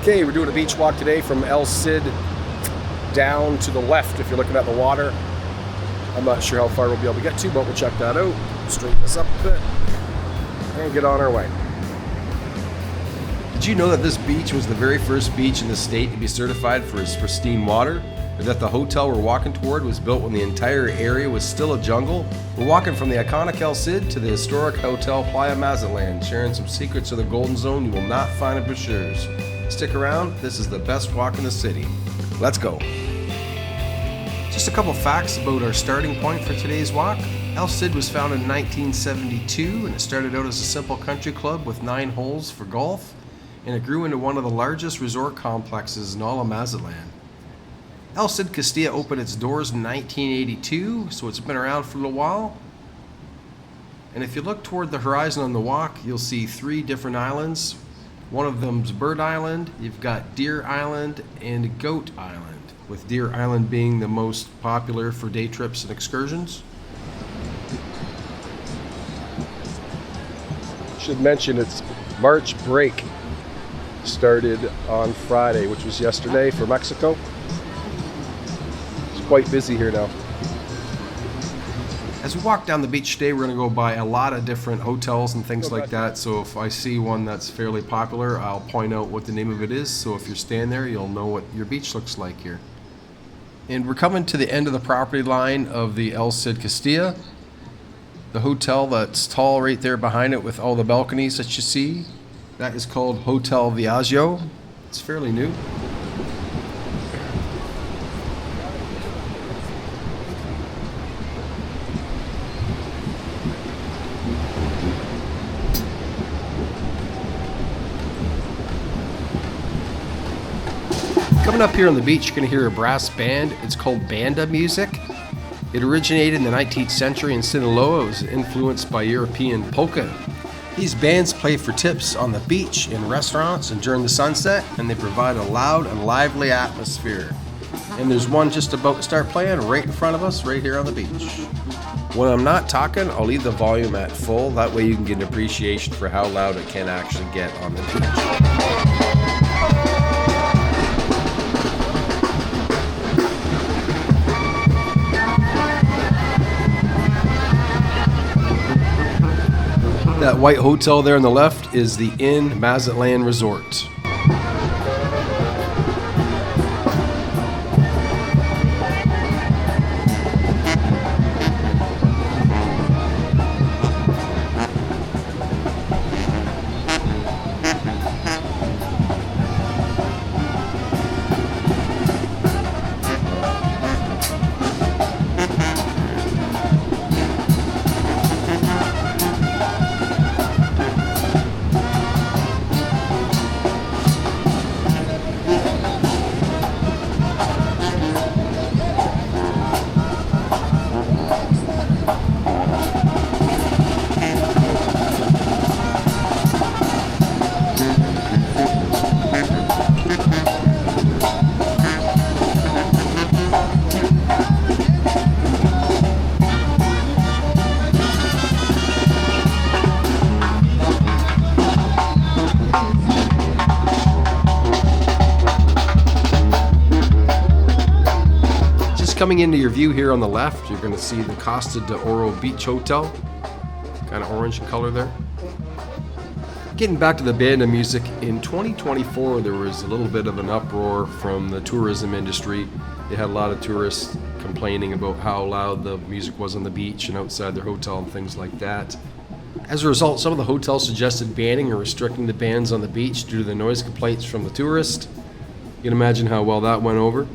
Okay, we're doing a beach walk today from El Cid down to the left if you're looking at the water. I'm not sure how far we'll be able to get to, but we'll check that out. Straighten this up a bit and get on our way. Did you know that this beach was the very first beach in the state to be certified for its pristine water? Or that the hotel we're walking toward was built when the entire area was still a jungle? We're walking from the iconic El Cid to the historic Hotel Playa Mazatlán, sharing some secrets of the Golden Zone you will not find at brochures. Stick around, this is the best walk in the city. Let's go. Just a couple facts about our starting point for today's walk. El Cid was founded in 1972 and it started out as a simple country club with 9 holes for golf, and it grew into one of the largest resort complexes in all of Mazatlan. El Cid Castilla opened its doors in 1982, so it's been around for a little while. And if you look toward the horizon on the walk, you'll see 3 different islands. One of them's Bird Island, you've got Deer Island, and Goat Island, with Deer Island being the most popular for day trips and excursions. Should mention it's March break. Started on Friday, which was yesterday for Mexico. It's quite busy here now. As we walk down the beach today, we're going to go by a lot of different hotels and things like that. So if I see one that's fairly popular, I'll point out what the name of it is. So if you're staying there, you'll know what your beach looks like here. And we're coming to the end of the property line of the El Cid Castilla. The hotel that's tall right there behind it with all the balconies that you see, that is called Hotel Viaggio. It's fairly new. Coming up here on the beach, you're going to hear a brass band. It's called Banda music. It originated in the 19th century in Sinaloa. It was influenced by European polka. These bands play for tips on the beach, in restaurants, and during the sunset, and they provide a loud and lively atmosphere. And there's one just about to start playing right in front of us, right here on the beach. When I'm not talking, I'll leave the volume at full. That way you can get an appreciation for how loud it can actually get on the beach. That white hotel there on the left is the Inn Mazatlan Resort. Coming into your view here on the left, you're going to see the Costa de Oro Beach Hotel, kind of orange in color there. Getting back to the Banda music, in 2024 there was a little bit of an uproar from the tourism industry. They had a lot of tourists complaining about how loud the music was on the beach and outside their hotel and things like that. As a result, some of the hotels suggested banning or restricting the bands on the beach due to the noise complaints from the tourists. You can imagine how well that went over.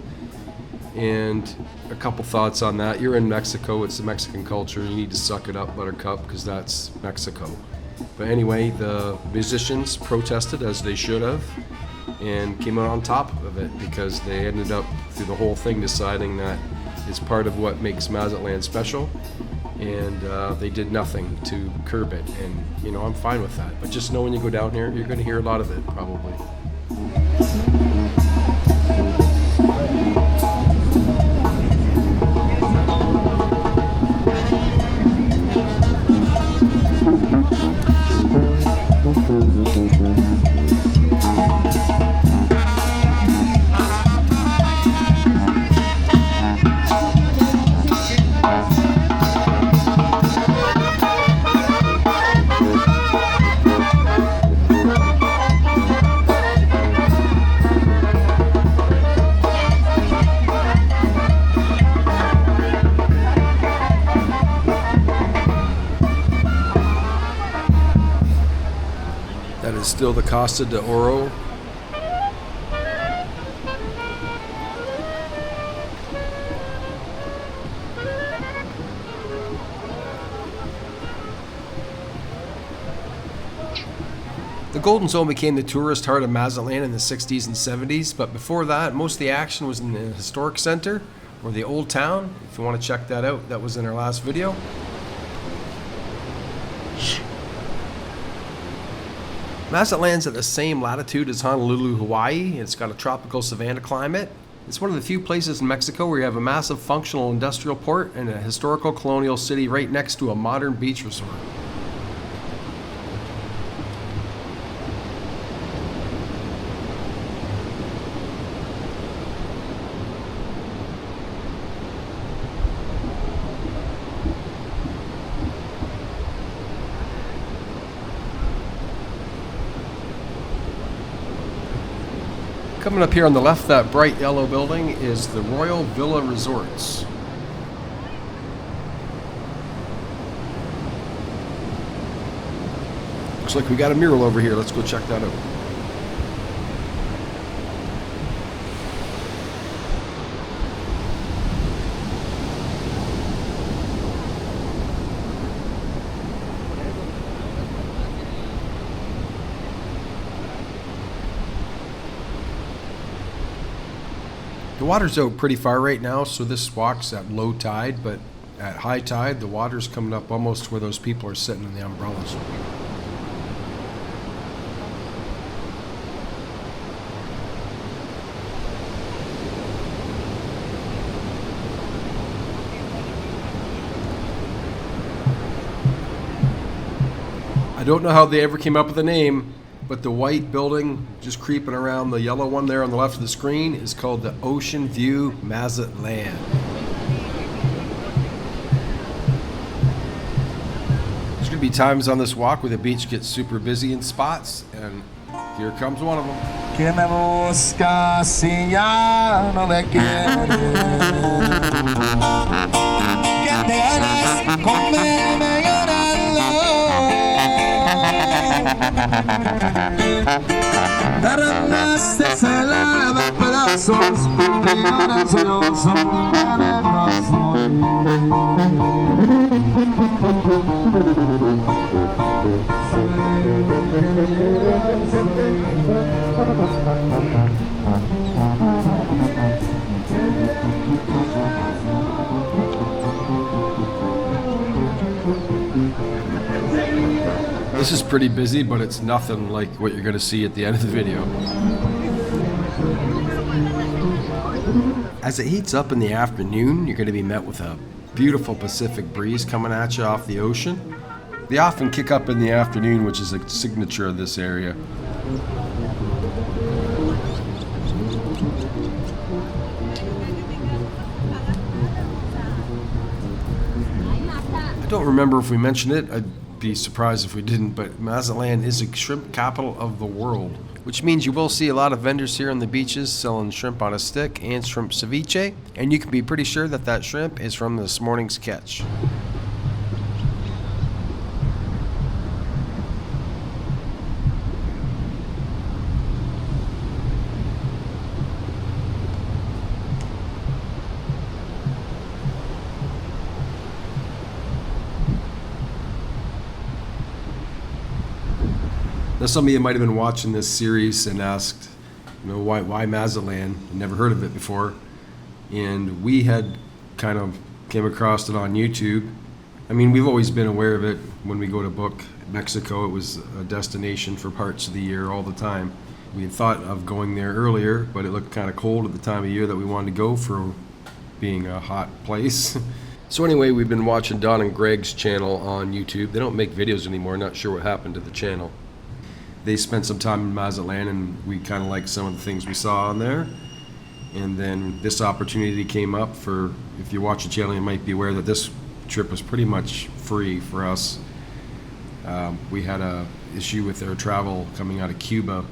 And a couple thoughts on that. You're in Mexico, it's the Mexican culture. You need to suck it up, buttercup, because that's Mexico. But anyway, the musicians protested, as they should have, and came out on top of it because they ended up through the whole thing deciding that it's part of what makes Mazatlan special, and they did nothing to curb it. And I'm fine with that. But just know when you go down here, you're going to hear a lot of it probably. is still the Costa de Oro. The Golden Zone became the tourist heart of Mazatlan in the 60s and 70s, but before that, most of the action was in the historic center or the old town. If you want to check that out, that was in our last video. Mazatlan's at the same latitude as Honolulu, Hawaii. It's got a tropical savanna climate. It's one of the few places in Mexico where you have a massive functional industrial port and a historical colonial city right next to a modern beach resort. Coming up here on the left, that bright yellow building is the Royal Villa Resorts. Looks like we got a mural over here. Let's go check that out. The water's out pretty far right now, so this walk's at low tide, but at high tide, the water's coming up almost where those people are sitting in the umbrellas. I don't know how they ever came up with the name, but the white building just creeping around the yellow one there on the left of the screen is called the Ocean View Mazatlan. There's going to be times on this walk where the beach gets super busy in spots, and here comes one of them. Que me busca si ya no me quieres? Que tienes conmigo llorando? Derramaste celada pedazos, millones yo son This is pretty busy, but it's nothing like what you're going to see at the end of the video. As it heats up in the afternoon, you're going to be met with a beautiful Pacific breeze coming at you off the ocean. They often kick up in the afternoon, which is a signature of this area. I don't remember if we mentioned it. I'd be surprised if we didn't, but Mazatlan is a shrimp capital of the world, which means you will see a lot of vendors here on the beaches selling shrimp on a stick and shrimp ceviche, and you can be pretty sure that that shrimp is from this morning's catch. Now, some of you might have been watching this series and asked, why Mazatlan? Never heard of it before. And we had kind of came across it on YouTube. I mean, we've always been aware of it. When we go to book Mexico, it was a destination for parts of the year all the time. We had thought of going there earlier, but it looked kind of cold at the time of year that we wanted to go for being a hot place. So anyway, we've been watching Don and Greg's channel on YouTube. They don't make videos anymore. Not sure what happened to the channel. They spent some time in Mazatlan, and we kind of liked some of the things we saw on there. And then this opportunity came up for, if you watch the channel, you might be aware that this trip was pretty much free for us. We had a issue with air travel coming out of Cuba,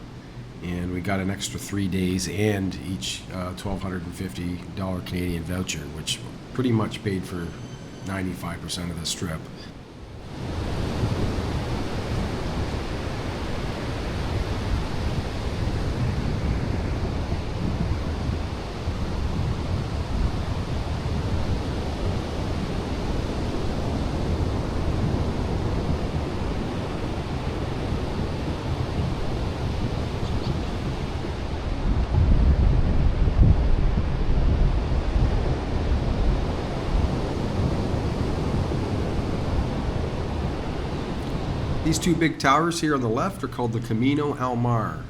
and we got an extra 3 days and each $1,250 Canadian voucher, which pretty much paid for 95% of this trip. These two big towers here on the left are called the Camino al Mar.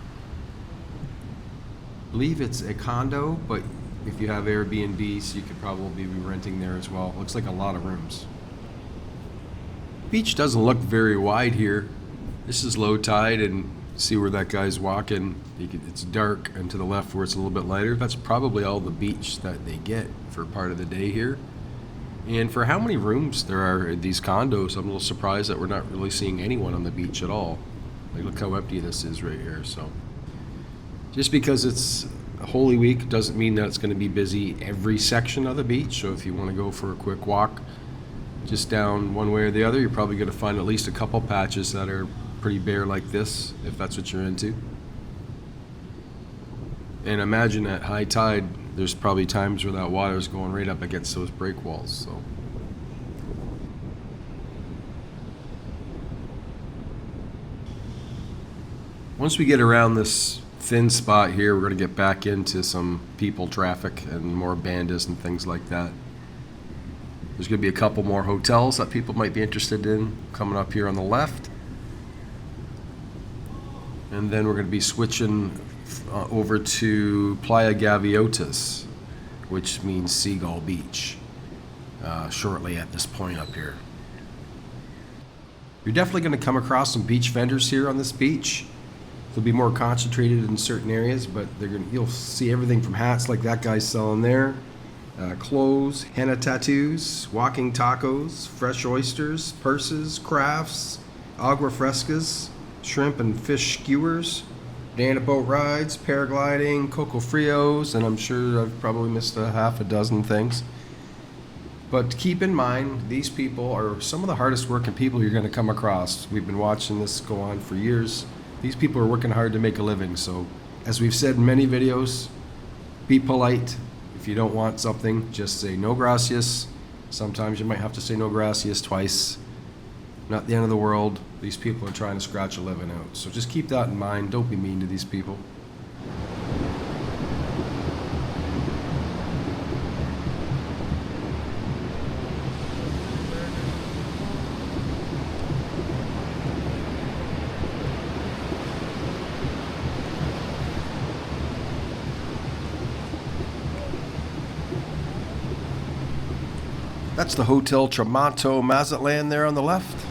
I believe it's a condo, but if you have Airbnbs, you could probably be renting there as well. Looks like a lot of rooms. Beach doesn't look very wide here. This is low tide, and see where that guy's walking. It's dark, and to the left where it's a little bit lighter, that's probably all the beach that they get for part of the day here. And for how many rooms there are in these condos, I'm a little surprised that we're not really seeing anyone on the beach at all. Like, look how empty this is right here. So just because it's Holy Week doesn't mean that it's going to be busy every section of the beach. So if you want to go for a quick walk just down one way or the other, you're probably going to find at least a couple patches that are pretty bare like this, if that's what you're into. And imagine at high tide, there's probably times where that water is going right up against those break walls. So once we get around this thin spot here, we're going to get back into some people traffic and more bandas and things like that. There's going to be a couple more hotels that people might be interested in coming up here on the left. And then we're going to be switching over to Playa Gaviotas, which means Seagull Beach, shortly at this point up here. You're definitely going to come across some beach vendors here on this beach. They'll be more concentrated in certain areas, but you'll see everything from hats like that guy's selling there, clothes, henna tattoos, walking tacos, fresh oysters, purses, crafts, agua frescas, shrimp and fish skewers, banana boat rides, paragliding, coco frios, and I'm sure I've probably missed a half a dozen things. But keep in mind, these people are some of the hardest working people you're going to come across. We've been watching this go on for years. These people are working hard to make a living. So, as we've said in many videos, be polite. If you don't want something, just say no gracias. Sometimes you might have to say no gracias twice. Not the end of the world. These people are trying to scratch a living out. So just keep that in mind. Don't be mean to these people. That's the Hotel Playa Mazatlán there on the left.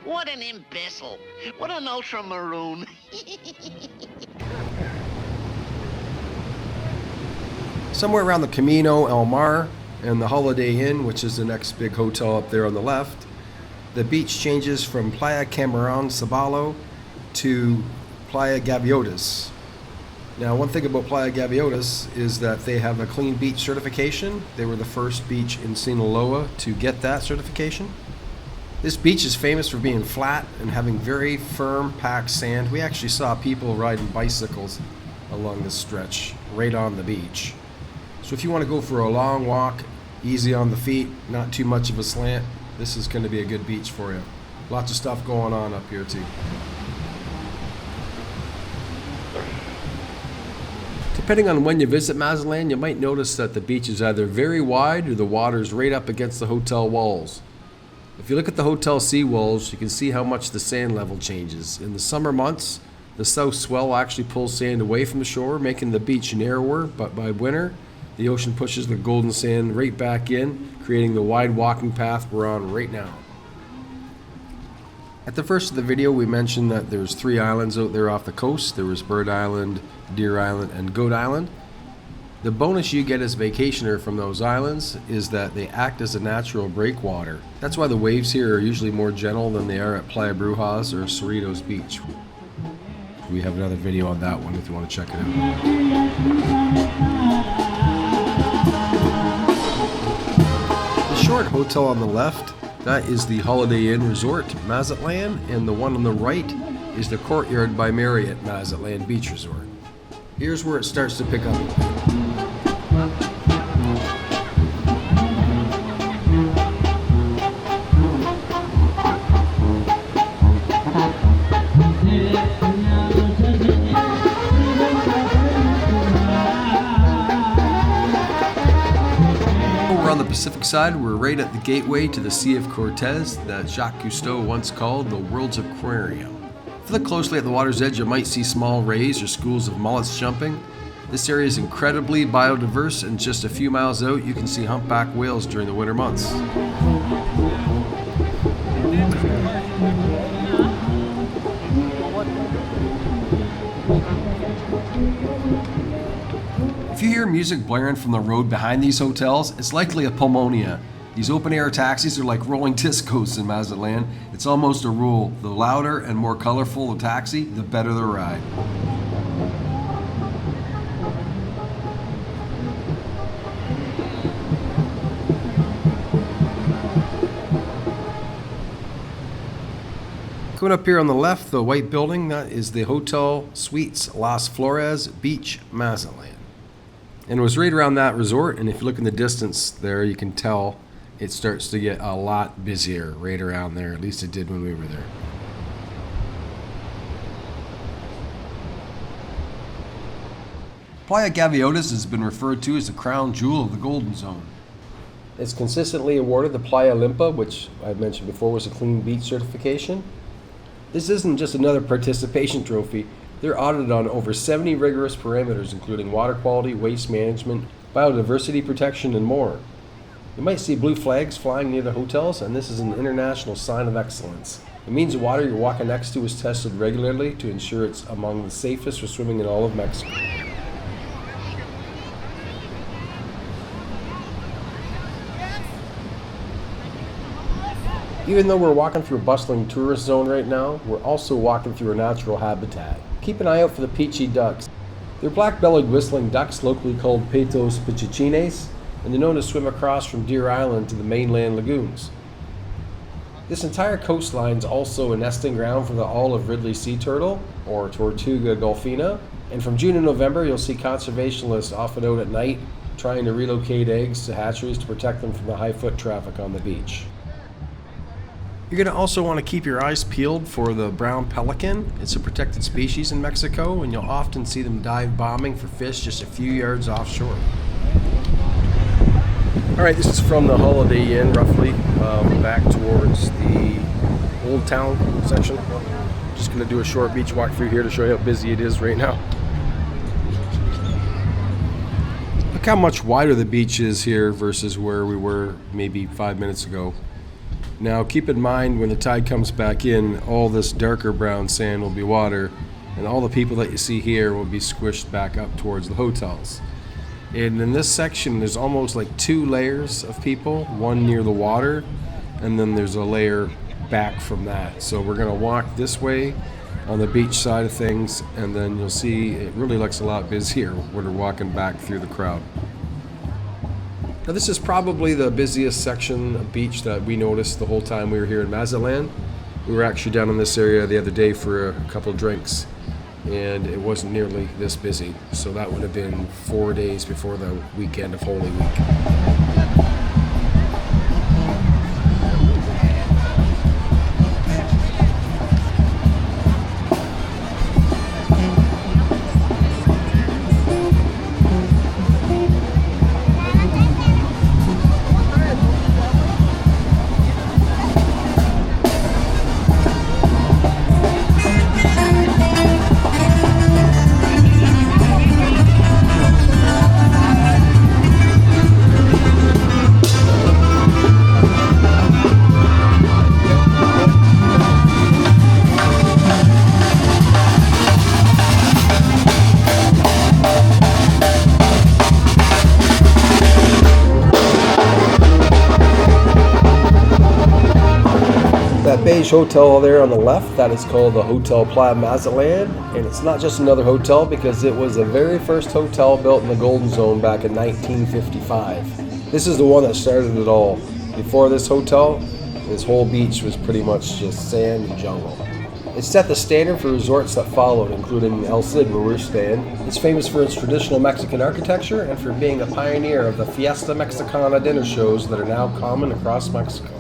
What an imbecile. What an ultra-maroon. Somewhere around the Camino al Mar and the Holiday Inn, which is the next big hotel up there on the left, the beach changes from Playa Camarón Sabalo to Playa Gaviotas. Now, one thing about Playa Gaviotas is that they have a clean beach certification. They were the first beach in Sinaloa to get that certification. This beach is famous for being flat and having very firm, packed sand. We actually saw people riding bicycles along this stretch, right on the beach. So if you want to go for a long walk, easy on the feet, not too much of a slant, this is going to be a good beach for you. Lots of stuff going on up here too. Depending on when you visit Mazatlan, you might notice that the beach is either very wide or the water's right up against the hotel walls. If you look at the hotel sea walls, you can see how much the sand level changes. In the summer months, the south swell actually pulls sand away from the shore, making the beach narrower, but by winter, the ocean pushes the golden sand right back in, creating the wide walking path we're on right now. At the first of the video, we mentioned that there's 3 islands out there off the coast. There was Bird Island, Deer Island, and Goat Island. The bonus you get as a vacationer from those islands is that they act as a natural breakwater. That's why the waves here are usually more gentle than they are at Playa Brujas or Cerritos Beach. We have another video on that one if you want to check it out. The short hotel on the left, that is the Holiday Inn Resort Mazatlan, and the one on the right is the Courtyard by Marriott Mazatlan Beach Resort. Here's where it starts to pick up. On the Pacific side, we're right at the gateway to the Sea of Cortez that Jacques Cousteau once called the world's aquarium. If you look closely at the water's edge, you might see small rays or schools of mullets jumping. This area is incredibly biodiverse, and just a few miles out you can see humpback whales during the winter months. If you hear music blaring from the road behind these hotels, it's likely a pulmonia. These open-air taxis are like rolling discos in Mazatlan. It's almost a rule. The louder and more colorful the taxi, the better the ride. Coming up here on the left, the white building, that is the Hotel Suites Las Flores Beach Mazatlan. And it was right around that resort, and if you look in the distance there, you can tell it starts to get a lot busier right around there. At least it did when we were there. Playa Gaviotas has been referred to as the crown jewel of the Golden Zone. It's consistently awarded the Playa Limpa, which I mentioned before was a clean beach certification. This isn't just another participation trophy. They're audited on over 70 rigorous parameters, including water quality, waste management, biodiversity protection, and more. You might see blue flags flying near the hotels, and this is an international sign of excellence. It means the water you're walking next to is tested regularly to ensure it's among the safest for swimming in all of Mexico. Even though we're walking through a bustling tourist zone right now, we're also walking through a natural habitat. Keep an eye out for the peachy ducks. They're black-bellied whistling ducks, locally called Petos pichichines, and they're known to swim across from Deer Island to the mainland lagoons. This entire coastline is also a nesting ground for the olive Ridley sea turtle, or Tortuga golfina, and from June and November you'll see conservationists often out at night trying to relocate eggs to hatcheries to protect them from the high foot traffic on the beach. You're going to also want to keep your eyes peeled for the brown pelican. It's a protected species in Mexico, and you'll often see them dive bombing for fish just a few yards offshore. All right, this is from the Holiday Inn, roughly, back towards the Old Town section. Just going to do a short beach walk through here to show you how busy it is right now. Look how much wider the beach is here versus where we were maybe 5 minutes ago. Now keep in mind when the tide comes back in, all this darker brown sand will be water, and all the people that you see here will be squished back up towards the hotels. And in this section there's almost like 2 layers of people, one near the water, and then there's a layer back from that. So we're going to walk this way on the beach side of things, and then you'll see it really looks a lot busier when we're walking back through the crowd. Now this is probably the busiest section of beach that we noticed the whole time we were here in Mazatlan. We were actually down in this area the other day for a couple of drinks, and it wasn't nearly this busy. So that would have been 4 days before the weekend of Holy Week. beige hotel there on the left, that is called the Hotel Playa Mazatlán, and it's not just another hotel because it was the very first hotel built in the Golden Zone back in 1955. This is the one that started it all. Before this hotel, this whole beach was pretty much just sand and jungle. It set the standard for resorts that followed, including El Cid, where we're staying. It's famous for its traditional Mexican architecture and for being a pioneer of the Fiesta Mexicana dinner shows that are now common across Mexico.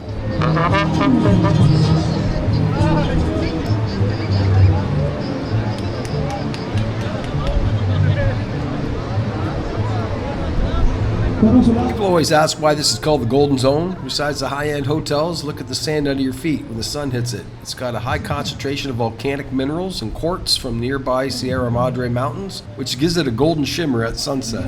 People always ask why this is called the Golden Zone. Besides the high-end hotels, look at the sand under your feet when the sun hits it. It's got a high concentration of volcanic minerals and quartz from nearby Sierra Madre Mountains, which gives it a golden shimmer at sunset.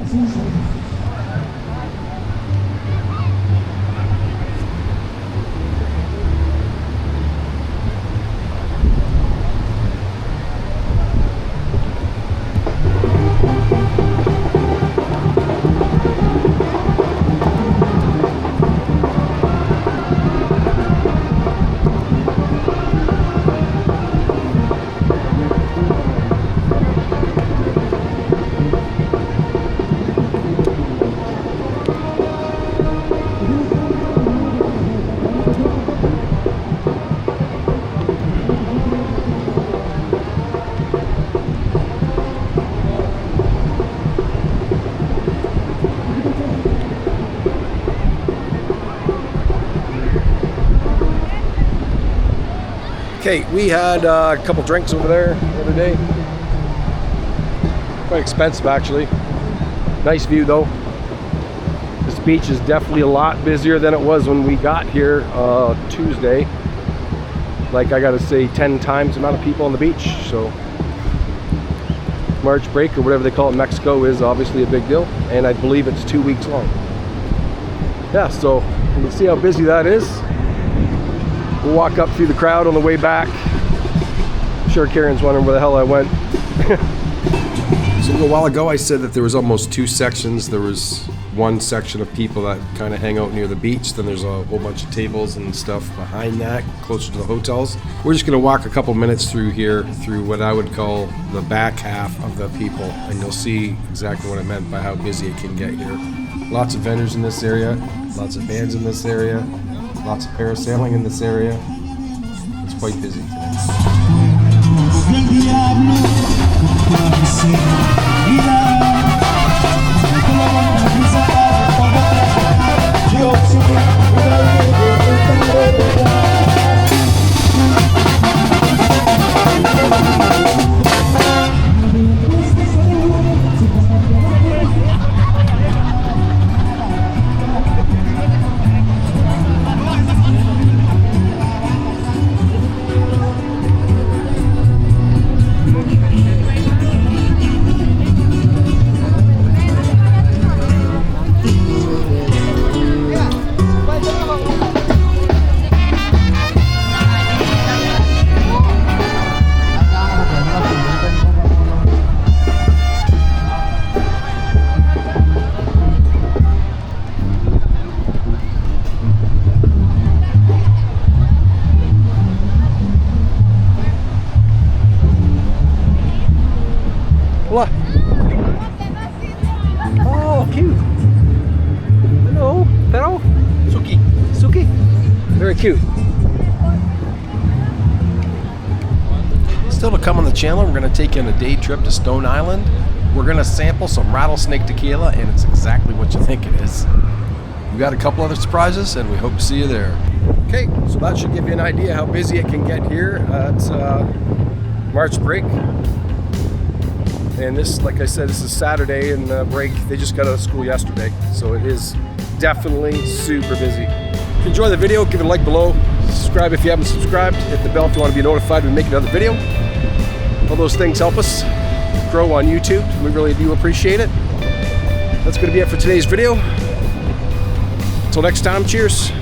Okay, we had a couple drinks over there the other day. Quite expensive, actually. Nice view, though. This beach is definitely a lot busier than it was when we got here Tuesday. Like, I gotta say, 10 times the amount of people on the beach. So, March break, or whatever they call it in Mexico, is obviously a big deal. And I believe it's 2 weeks long. Yeah, so you can see how busy that is. We'll walk up through the crowd on the way back. I'm sure Karen's wondering where the hell I went. So a little while ago I said that there was almost two sections. There was one section of people that kind of hang out near the beach. Then there's a whole bunch of tables and stuff behind that, closer to the hotels. We're just going to walk a couple minutes through here, through what I would call the back half of the people. And you'll see exactly what I meant by how busy it can get here. Lots of vendors in this area, lots of bands in this area. Lots of parasailing in this area. It's quite busy today. What? Oh, cute. Hello, pero Suki. Suki? Very cute. Still to come on the channel, we're going to take you on a day trip to Stone Island. We're going to sample some rattlesnake tequila, and it's exactly what you think it is. We've got a couple other surprises, and we hope to see you there. Okay, so that should give you an idea how busy it can get here at March break. And this, like I said, this is Saturday and break. They just got out of school yesterday, so it is definitely super busy. If you enjoy the video, give it a like below. Subscribe if you haven't subscribed. Hit the bell if you want to be notified when we make another video. All those things help us grow on YouTube. We really do appreciate it. That's going to be it for today's video. Until next time, cheers.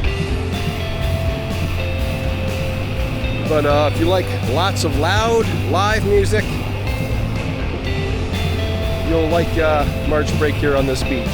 But if you like lots of loud, live music, you'll like March break here on this beach.